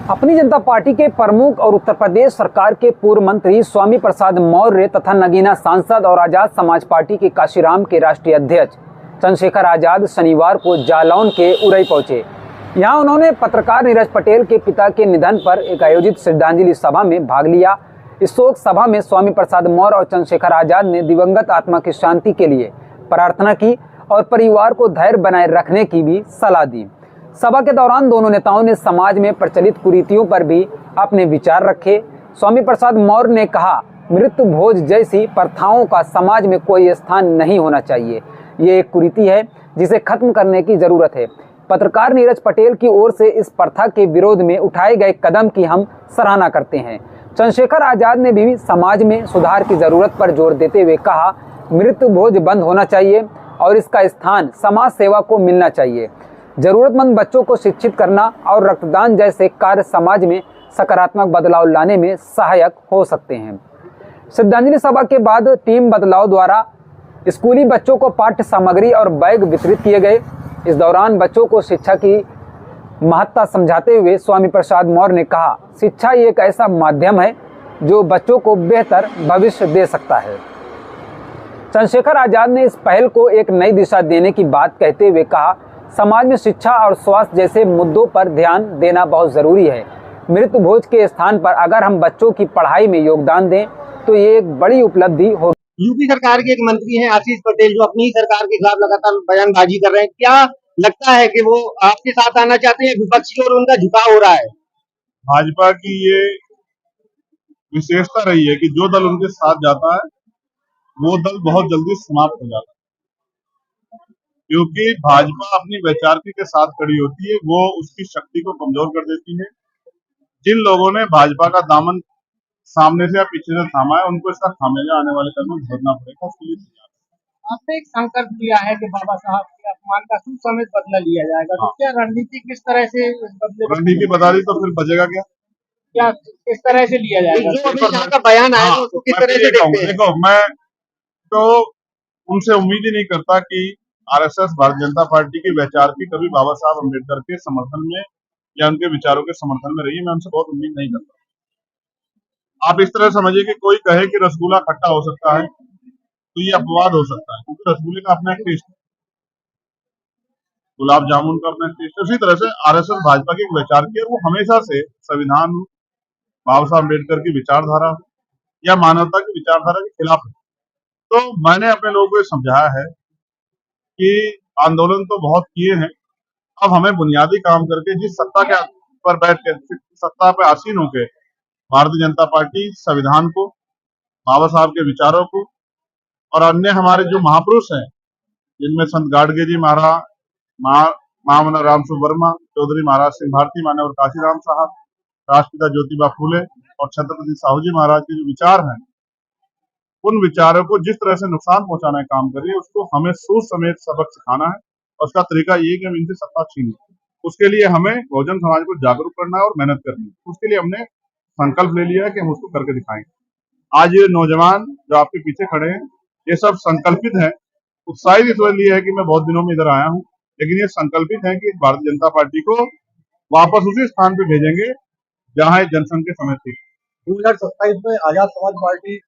अपनी जनता पार्टी के प्रमुख और उत्तर प्रदेश सरकार के पूर्व मंत्री स्वामी प्रसाद मौर्य तथा नगीना सांसद और आजाद समाज पार्टी के काशीराम के राष्ट्रीय अध्यक्ष चंद्रशेखर आजाद शनिवार को जालौन के उरई पहुंचे। यहां उन्होंने पत्रकार नीरज पटेल के पिता के निधन पर एक आयोजित श्रद्धांजलि सभा में भाग लिया। इस शोक सभा में स्वामी प्रसाद मौर्य और चंद्रशेखर आजाद ने दिवंगत आत्मा की शांति के लिए प्रार्थना की और परिवार को धैर्य बनाए रखने की भी सलाह दी। सभा के दौरान दोनों नेताओं ने समाज में प्रचलित कुरीतियों पर भी अपने विचार रखे। स्वामी प्रसाद मौर्य ने कहा, मृत्यु भोज जैसी प्रथाओं का समाज में कोई स्थान नहीं होना चाहिए। ये एक कुरीति है जिसे खत्म करने की जरूरत है। पत्रकार नीरज पटेल की ओर से इस प्रथा के विरोध में उठाए गए कदम की हम सराहना करते हैं। चंद्रशेखर आजाद ने भी समाज में सुधार की जरूरत पर जोर देते हुए कहा, मृत्यु भोज बंद होना चाहिए और इसका स्थान समाज सेवा को मिलना चाहिए। जरूरतमंद बच्चों को शिक्षित करना और रक्तदान जैसे कार्य समाज में सकारात्मक बदलाव लाने में सहायक हो सकते हैं। श्रद्धांजलि सभा के बाद टीम बदलाव द्वारा स्कूली बच्चों को पाठ्य सामग्री और बैग वितरित किए गए। इस दौरान बच्चों को शिक्षा की महत्ता समझाते हुए स्वामी प्रसाद मौर्य ने कहा, शिक्षा एक ऐसा माध्यम है जो बच्चों को बेहतर भविष्य दे सकता है। चंद्रशेखर आजाद ने इस पहल को एक नई दिशा देने की बात कहते हुए कहा, समाज में शिक्षा और स्वास्थ्य जैसे मुद्दों पर ध्यान देना बहुत जरूरी है। मृत्यु भोज के स्थान पर अगर हम बच्चों की पढ़ाई में योगदान दें तो ये एक बड़ी उपलब्धि होगी। यूपी सरकार के एक मंत्री हैं आशीष पटेल, जो अपनी ही सरकार के खिलाफ लगातार बयानबाजी कर रहे हैं। क्या लगता है कि वो आपके साथ आना चाहते हैं, विपक्षी और उनका झुकाव हो रहा है? भाजपा की ये विशेषता रही है कि जो दल उनके साथ जाता है वो दल बहुत जल्दी समाप्त हो जाता है, क्योंकि भाजपा अपनी वैचारिक के साथ खड़ी होती है, वो उसकी शक्ति को कमजोर कर देती है। जिन लोगों ने भाजपा का दामन सामने से या पीछे से थामा है, उनको इसका खामियाजा आने वाले कल में भुगतना पड़ेगा। उसके लिए आपने एक संकल्प किया है कि बाबा साहब के अपमान का सुसमेत बदला लिया जाएगा, तो क्या रणनीति किस तरह से रणनीति बता दी तो फिर बचेगा क्या? क्या किस तरह से लिया जाएगा? जो अभी शाह का बयान आया है उसको किस तरह से देखते हैं? देखो, मैं तो उनसे उम्मीद ही नहीं करता कि आरएसएस भारतीय जनता पार्टी की वैचारिक कभी बाबा साहब अम्बेडकर के समर्थन में या उनके विचारों के समर्थन में रही है। मैं उनसे बहुत उम्मीद नहीं करता। आप इस तरह समझिए कि कोई कहे कि रसगुल्ला खट्टा हो सकता है तो ये अपवाद हो सकता है, क्योंकि रसगुल्ले का अपना एक टेस्ट है, गुलाब जामुन का अपना टेस्ट है। उसी तरह से आरएसएस भाजपा की एक वैचारिक है, वो हमेशा से संविधान, बाबा साहब अम्बेडकर की विचारधारा या मानवता की विचारधारा के खिलाफ है। तो मैंने अपने लोगों को समझाया है कि आंदोलन तो बहुत किए हैं, अब हमें बुनियादी काम करके जिस सत्ता के पर बैठ के सत्ता पे आसीन होके भारतीय जनता पार्टी संविधान को, बाबा साहब के विचारों को और अन्य हमारे जो महापुरुष हैं, जिनमें संत गाडगे जी महाराज, महामना राम वर्मा, चौधरी महाराज सिंह भारती, मान्यवर काशीराम साहब, राष्ट्रपिता ज्योतिबा फूले और छत्रपति साहू जी महाराज के जो विचार हैं, उन विचारों को जिस तरह से नुकसान पहुंचाने का काम कर रही है, उसको हमें सूद समेत सबक सिखाना है। और उसका तरीका ये है कि हम इनसे सत्ता छीन लें। उसके लिए हमें बहुजन समाज को जागरूक करना है और मेहनत करनी है। उसके लिए हमने संकल्प ले लिया है कि हम उसको करके दिखाएंगे। आज ये नौजवान जो आपके पीछे खड़े हैं, ये सब संकल्पित है। उत्साहित इस वजह है कि मैं बहुत दिनों में इधर आया हूँ, लेकिन ये संकल्पित है कि भारतीय जनता पार्टी को वापस उसी स्थान पे भेजेंगे जहाँ जनसंघ के समय थी। 2027 में आजाद समाज पार्टी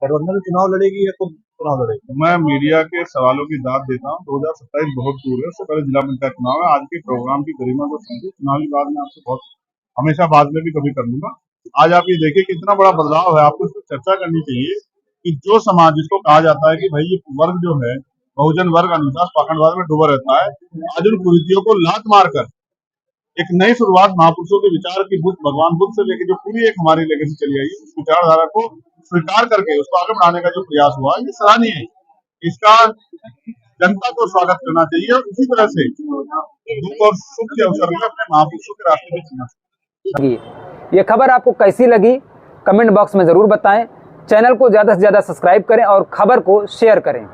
गठबंधन चुनाव लड़ेगी या खुद चुनाव लड़ेगी? मैं मीडिया के सवालों की दाद देता हूँ। 2027 बहुत दूर है, उससे पहले जिला पंचायत चुनाव है। आज के प्रोग्राम की गरिमा को समझे, चुनाव की बात में आपसे बहुत हमेशा बाद में भी कभी कर लूंगा। आज आप ये देखिए कितना बड़ा बदलाव है। आपको इस पर चर्चा करनी चाहिए कि जो समाज जिसको कहा जाता है कि भाई ये वर्ग जो है बहुजन वर्ग अनुशासन पाखंडवाद में डूबा रहता है, आज उन कुरीतियों को लात मारकर एक नई शुरुआत महापुरुषों के विचार की बुद्ध, भगवान बुद्ध से लेकर जो पूरी एक हमारी लेगेसी चली आई, उस विचारधारा को स्वीकार करके उसको आगे बढ़ाने का जो प्रयास हुआ, ये सराहनीय है। इसका जनता को स्वागत करना चाहिए और इसी तरह से दुख और सुख के अवसर में अपने महापुरुषों के रास्ते में चलना चाहिए। ये खबर आपको कैसी लगी कमेंट बॉक्स में जरूर बताएं। चैनल को ज्यादा से ज्यादा सब्सक्राइब करें और खबर को शेयर करें।